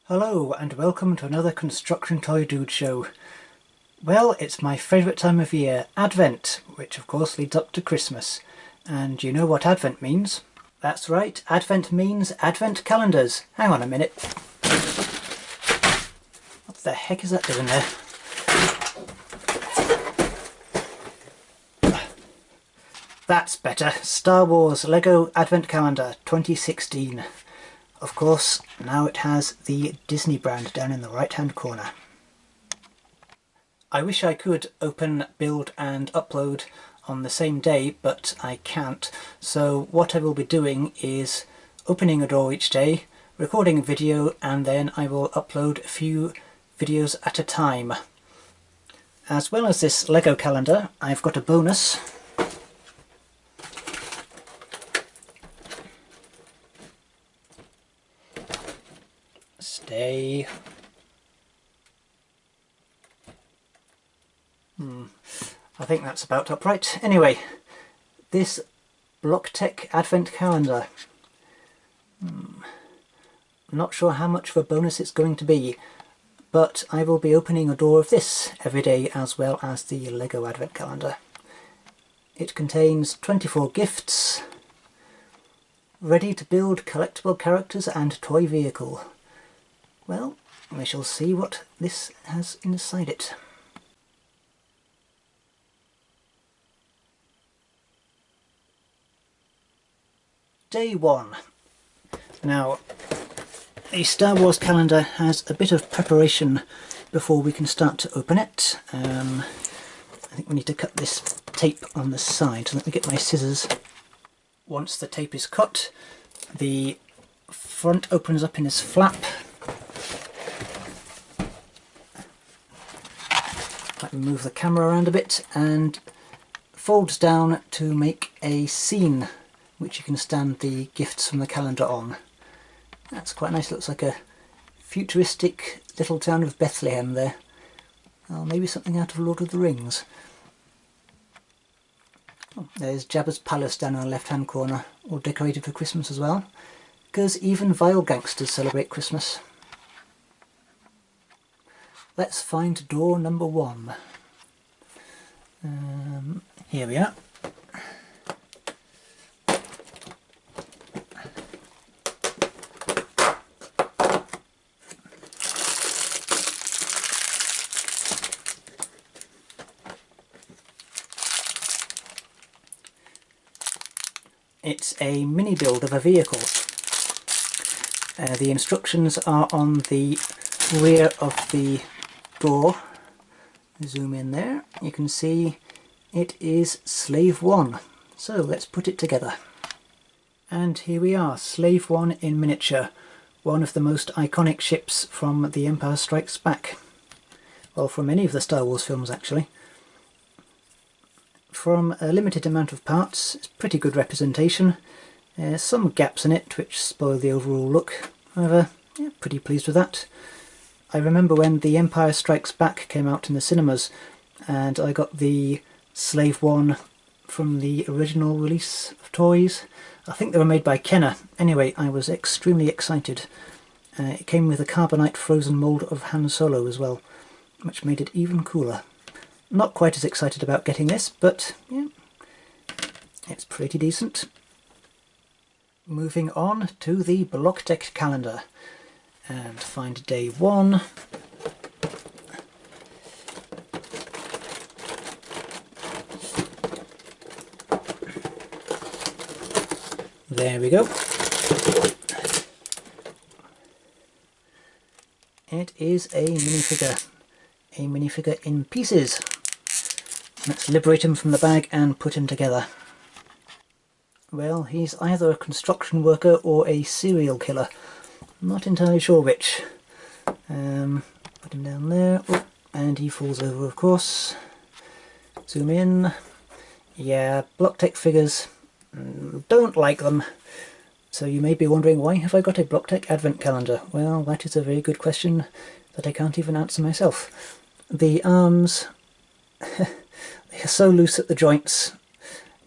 Hello and welcome to another Construction Toy Dude show. Well, it's my favourite time of year, Advent, which of course leads up to Christmas. And you know what Advent means? That's right, Advent means Advent calendars. Hang on a minute. What the heck is that doing there? That's better. Star Wars Lego Advent Calendar 2016. Of course, now it has the Disney brand down in the right-hand corner. I wish I could open, build and upload on the same day, but I can't. So what I will be doing is opening a door each day, recording a video, and then I will upload a few videos at a time. As well as this Lego calendar, I've got a bonus. Stay. I think that's about upright. Anyway, this BlockTech Advent Calendar. Not sure how much of a bonus it's going to be, but I will be opening a door of this every day as well as the Lego Advent Calendar. It contains 24 gifts, ready to build collectible characters and toy vehicle. Well, we shall see what this has inside it. Day 1. Now, a Star Wars calendar has a bit of preparation before we can start to open it. I think we need to cut this tape on the side, so let me get my scissors. Once the tape is cut, the front opens up in this flap. Let me move the camera around a bit, and folds down to make a scene which you can stand the gifts from the calendar on. That's quite nice, looks like a futuristic little town of Bethlehem there. Or maybe something out of Lord of the Rings. Oh, there's Jabba's palace down in the left hand corner, all decorated for Christmas as well, because even vile gangsters celebrate Christmas. Let's find door number 1. Here we are. It's a mini build of a vehicle. The instructions are on the rear of the door. Zoom in there. You can see it is Slave 1. So let's put it together. And here we are, Slave 1 in miniature. One of the most iconic ships from The Empire Strikes Back. Well, from any of the Star Wars films actually. From a limited amount of parts, it's pretty good representation. Some gaps in it which spoil the overall look. However, yeah, pretty pleased with that. I remember when The Empire Strikes Back came out in the cinemas, and I got the Slave 1 from the original release of toys. I think they were made by Kenner. Anyway, I was extremely excited. It came with a carbonite frozen mould of Han Solo as well, which made it even cooler. Not quite as excited about getting this, but yeah, it's pretty decent. Moving on to the BlockTech calendar and find day 1. There we go. It is a minifigure in pieces. Let's liberate him from the bag and put him together. Well, he's either a construction worker or a serial killer. Not entirely sure which. Put him down there. Oh, and he falls over, of course. Zoom in. Yeah, BlockTech figures. Don't like them. So you may be wondering, why have I got a BlockTech Advent Calendar? Well, that is a very good question that I can't even answer myself. The arms... they are so loose at the joints,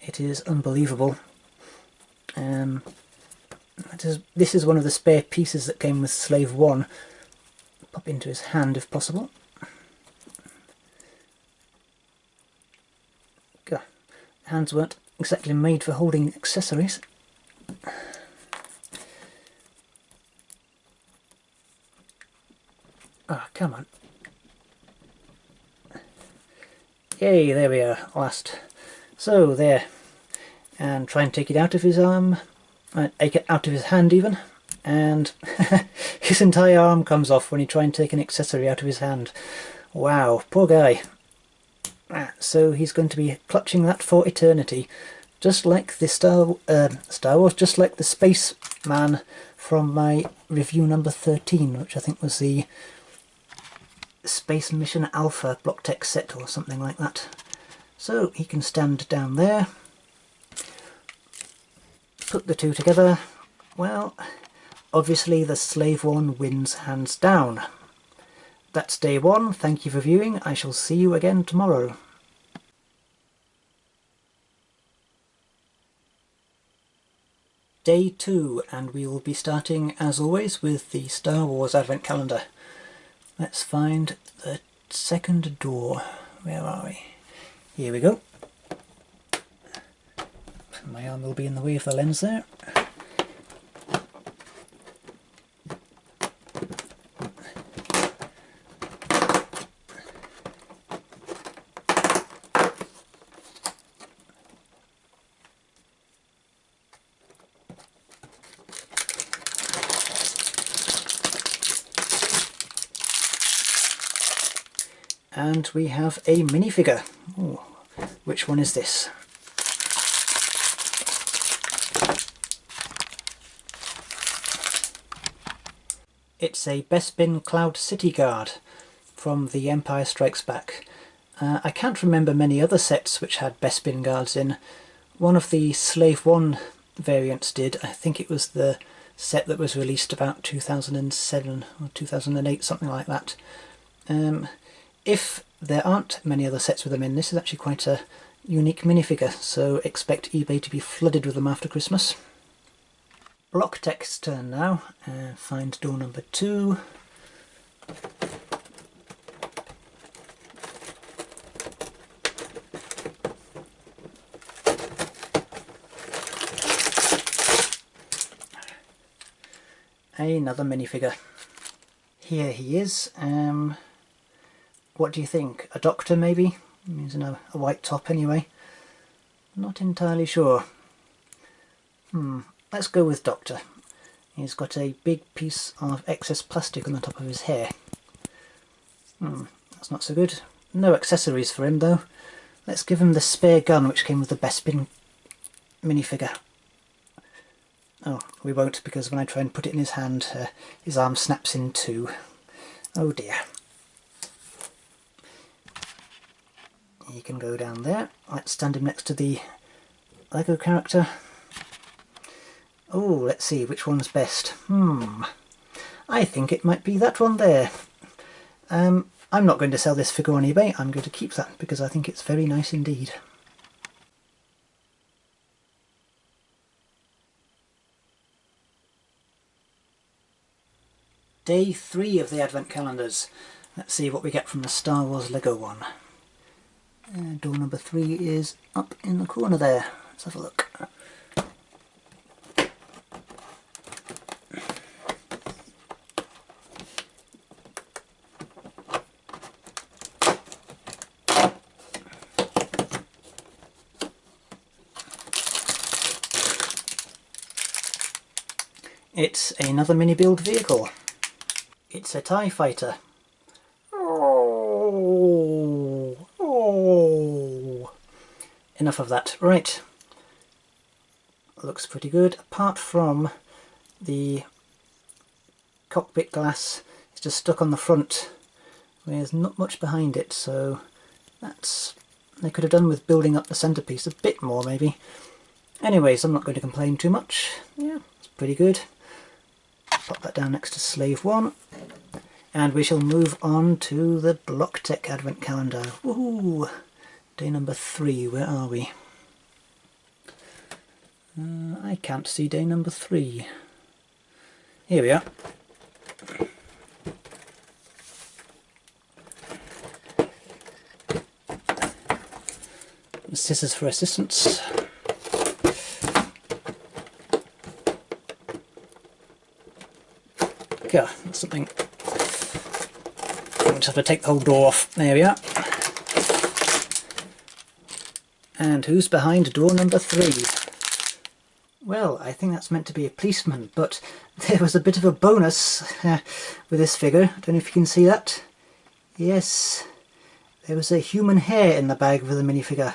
it is unbelievable. This is one of the spare pieces that came with Slave 1, pop into his hand if possible. God, hands weren't exactly made for holding accessories. Ah, come on. Yay, there we are, last. So, there. And try and take it out of his arm, take it out of his hand even, and his entire arm comes off when you try and take an accessory out of his hand. Wow, poor guy. So he's going to be clutching that for eternity, just like the Star Wars, just like the Spaceman from my review number 13, which I think was the Space Mission Alpha block tech set or something like that. So he can stand down there. Put the two together. Well, obviously the Slave One wins hands down. That's day one. Thank you for viewing. I shall see you again tomorrow. Day 2, and we will be starting as always with the Star Wars Advent Calendar. Let's find the second door. Where are we? Here we go. My arm will be in the way of the lens there. And we have a minifigure. Ooh, which one is this? It's a Bespin Cloud City Guard from The Empire Strikes Back. I can't remember many other sets which had Bespin Guards in. One of the Slave One variants did. I think it was the set that was released about 2007 or 2008, something like that. If there aren't many other sets with them in, this is actually quite a unique minifigure, so expect eBay to be flooded with them after Christmas. Block Tech's turn now. Find door number 2. Another minifigure. Here he is. What do you think? A doctor maybe? He's in a white top anyway. Not entirely sure. Let's go with Doctor. He's got a big piece of excess plastic on the top of his hair. That's not so good. No accessories for him though. Let's give him the spare gun which came with the Bespin minifigure. Oh, we won't, because when I try and put it in his hand, his arm snaps in two. Oh dear. He can go down there. Let's stand him next to the Lego character. Oh, let's see, which one's best? I think it might be that one there. I'm not going to sell this figure on eBay, I'm going to keep that because I think it's very nice indeed. Day 3 of the Advent Calendars. Let's see what we get from the Star Wars Lego one. Door number 3 is up in the corner there. Let's have a look. It's another mini-build vehicle. It's a TIE fighter. Oh. Enough of that. Right. Looks pretty good, apart from the cockpit glass. It's just stuck on the front. There's not much behind it, so that's... they could have done with building up the centerpiece a bit more, maybe. Anyways, I'm not going to complain too much. Yeah, it's pretty good. Pop that down next to Slave One, and we shall move on to the Block Tech Advent Calendar. Woohoo! Day number 3, where are we? I can't see day number 3. Here we are. scissors for assistance. Yeah, that's something. I'll just have to take the whole door off. There we are. And who's behind door number 3? Well, I think that's meant to be a policeman, but there was a bit of a bonus with this figure. I don't know if you can see that. Yes, there was a human hair in the bag of the minifigure.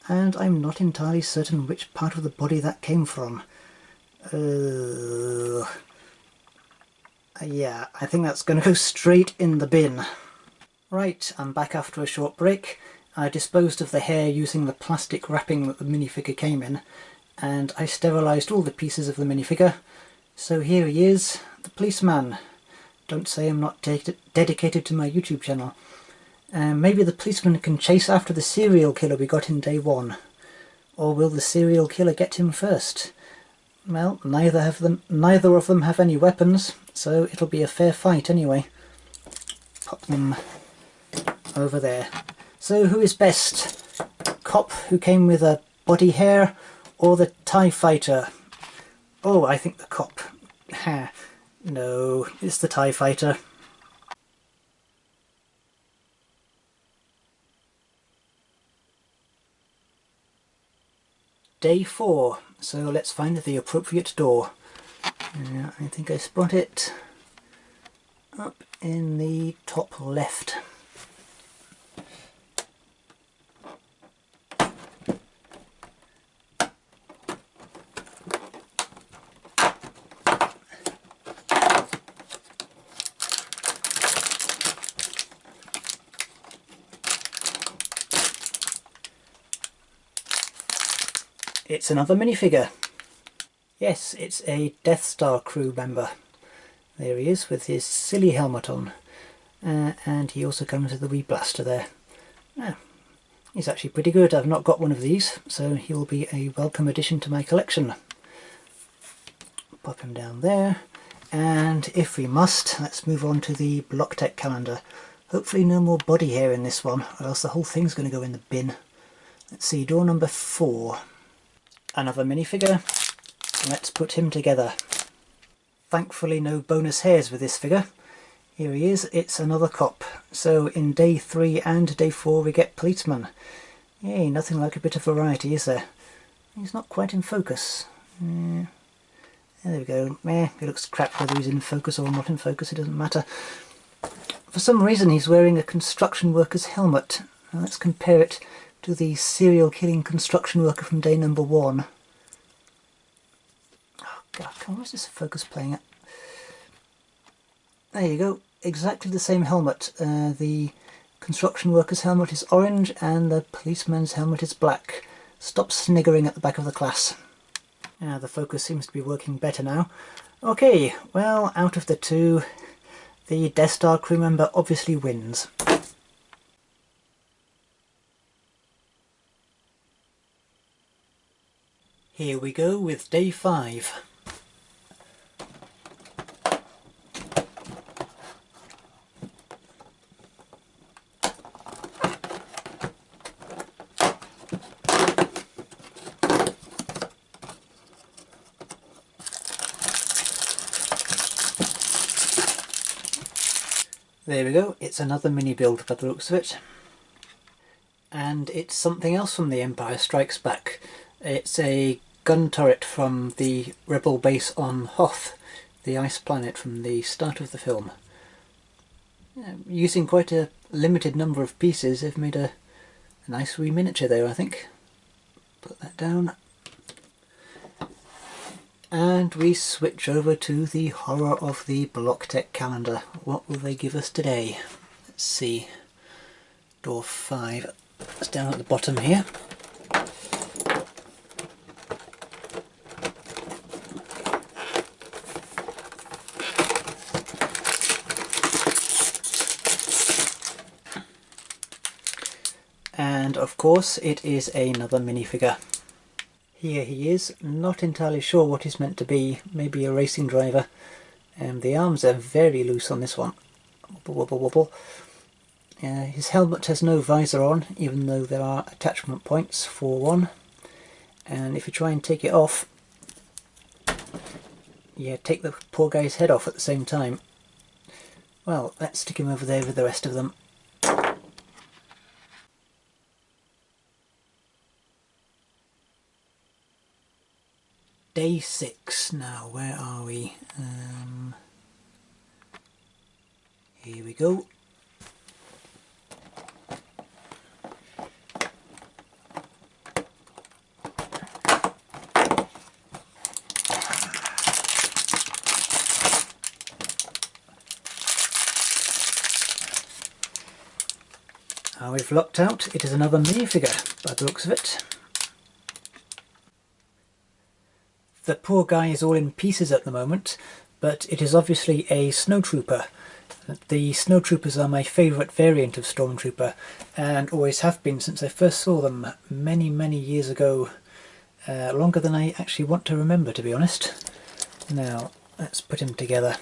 And I'm not entirely certain which part of the body that came from. Yeah, I think that's going to go straight in the bin. Right, I'm back after a short break. I disposed of the hair using the plastic wrapping that the minifigure came in, and I sterilised all the pieces of the minifigure. So here he is, the policeman. Don't say I'm not dedicated to my YouTube channel. Maybe the policeman can chase after the serial killer we got in day 1. Or will the serial killer get him first? Well, neither of them have any weapons, so it'll be a fair fight anyway. Pop them over there. So who is best? Cop who came with a body hair, or the TIE fighter? Oh, I think the cop. No, it's the TIE fighter. Day 4, so let's find the appropriate door. I think I spot it up in the top left. It's another minifigure. Yes, it's a Death Star crew member. There he is with his silly helmet on. And he also comes with the wee blaster there. He's actually pretty good. I've not got one of these, so he'll be a welcome addition to my collection. Pop him down there. And if we must, let's move on to the Blocktech calendar. Hopefully no more body hair in this one, or else the whole thing's going to go in the bin. Let's see, door number 4. Another minifigure. Let's put him together. Thankfully no bonus hairs with this figure. Here he is, it's another cop. So in day 3 and day 4 we get policeman. Yay, nothing like a bit of variety, is there? He's not quite in focus. There we go. He looks crap whether he's in focus or not in focus, it doesn't matter. For some reason he's wearing a construction worker's helmet. Now let's compare it to the serial killing construction worker from day number 1. Oh god, come on, where's this focus playing at? There you go, exactly the same helmet. The construction worker's helmet is orange and the policeman's helmet is black. Stop sniggering at the back of the class. The focus seems to be working better now. Okay, well, out of the two, the Death Star crew member obviously wins. Here we go with day 5. There we go, it's another mini build by the looks of it. And it's something else from The Empire Strikes Back. It's a gun turret from the rebel base on Hoth, the ice planet from the start of the film. Using quite a limited number of pieces, they've made a nice wee miniature there, I think. Put that down. And we switch over to the horror of the Blocktech calendar. What will they give us today? Let's see. Door 5. It's down at the bottom here. And of course it is another minifigure. Here he is, not entirely sure what he's meant to be, maybe a racing driver. The arms are very loose on this one. Wobble, wobble, wobble. His helmet has no visor on, even though there are attachment points for one. And if you try and take it off, you take the poor guy's head off at the same time. Well, let's stick him over there with the rest of them. Day 6 now, where are we? Here we go. Now we've locked out, it is another minifigure by the looks of it. The poor guy is all in pieces at the moment, but it is obviously a snowtrooper. The snowtroopers are my favourite variant of stormtrooper, and always have been since I first saw them many years ago. Longer than I actually want to remember, to be honest. Now, let's put him together.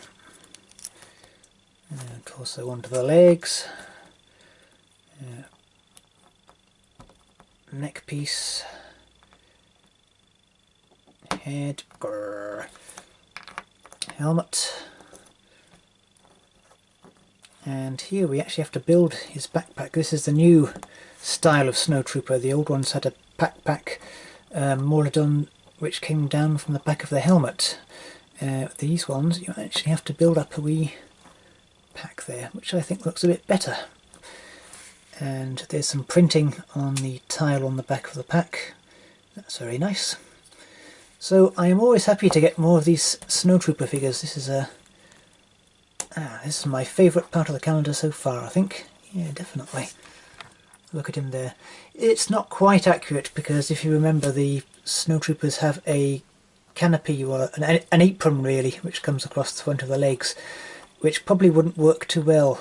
Torso onto the legs. Neck piece. Head. Grrr. Helmet. And here we actually have to build his backpack. This is the new style of snowtrooper. The old ones had a backpack molded on, which came down from the back of the helmet. These ones you actually have to build up a wee pack there, which I think looks a bit better. And there's some printing on the tile on the back of the pack. That's very nice. So I am always happy to get more of these snowtrooper figures. This is my favourite part of the calendar so far, I think. Yeah, definitely. Look at him there. It's not quite accurate because if you remember, the snowtroopers have a canopy, or an apron really, which comes across the front of the legs, which probably wouldn't work too well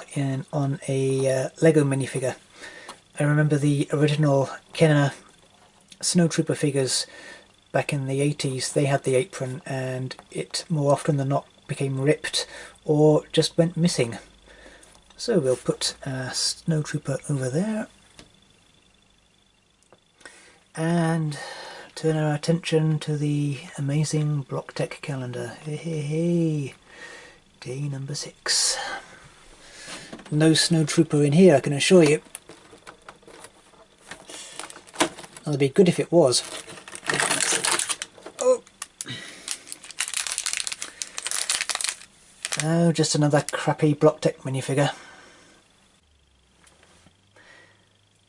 on a Lego minifigure. I remember the original Kenner snowtrooper figures back in the 80s, they had the apron and it more often than not became ripped or just went missing. So we'll put a snowtrooper over there and turn our attention to the amazing BlockTech calendar. Hey, day number 6. No snowtrooper in here, I can assure you. That'd be good if it was. Oh, just another crappy BlockTech minifigure.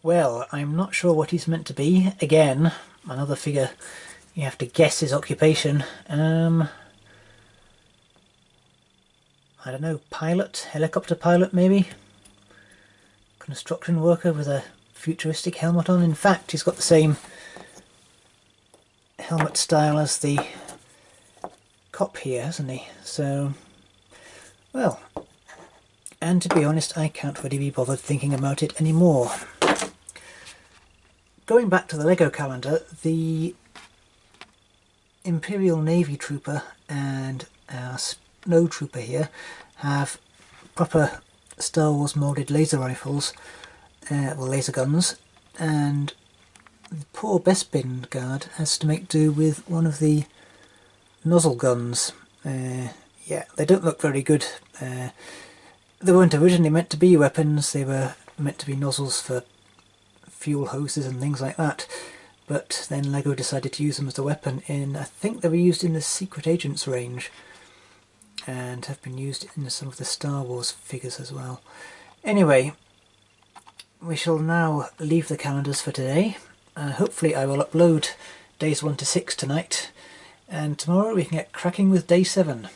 Well, I'm not sure what he's meant to be. Again, another figure you have to guess his occupation. I don't know, pilot? Helicopter pilot maybe? Construction worker with a futuristic helmet on. In fact, he's got the same helmet style as the cop here, hasn't he? So, well, and to be honest, I can't really be bothered thinking about it anymore. Going back to the Lego calendar, the Imperial Navy Trooper and our Snow Trooper here have proper Star Wars moulded laser rifles, well, laser guns, and the poor Bespin guard has to make do with one of the nozzle guns. Yeah, they don't look very good. They weren't originally meant to be weapons, they were meant to be nozzles for fuel hoses and things like that, but then Lego decided to use them as a weapon in, I think they were used in the Secret Agents range, and have been used in some of the Star Wars figures as well. Anyway, we shall now leave the calendars for today. Hopefully I will upload days 1 to 6 tonight, and tomorrow we can get cracking with day 7.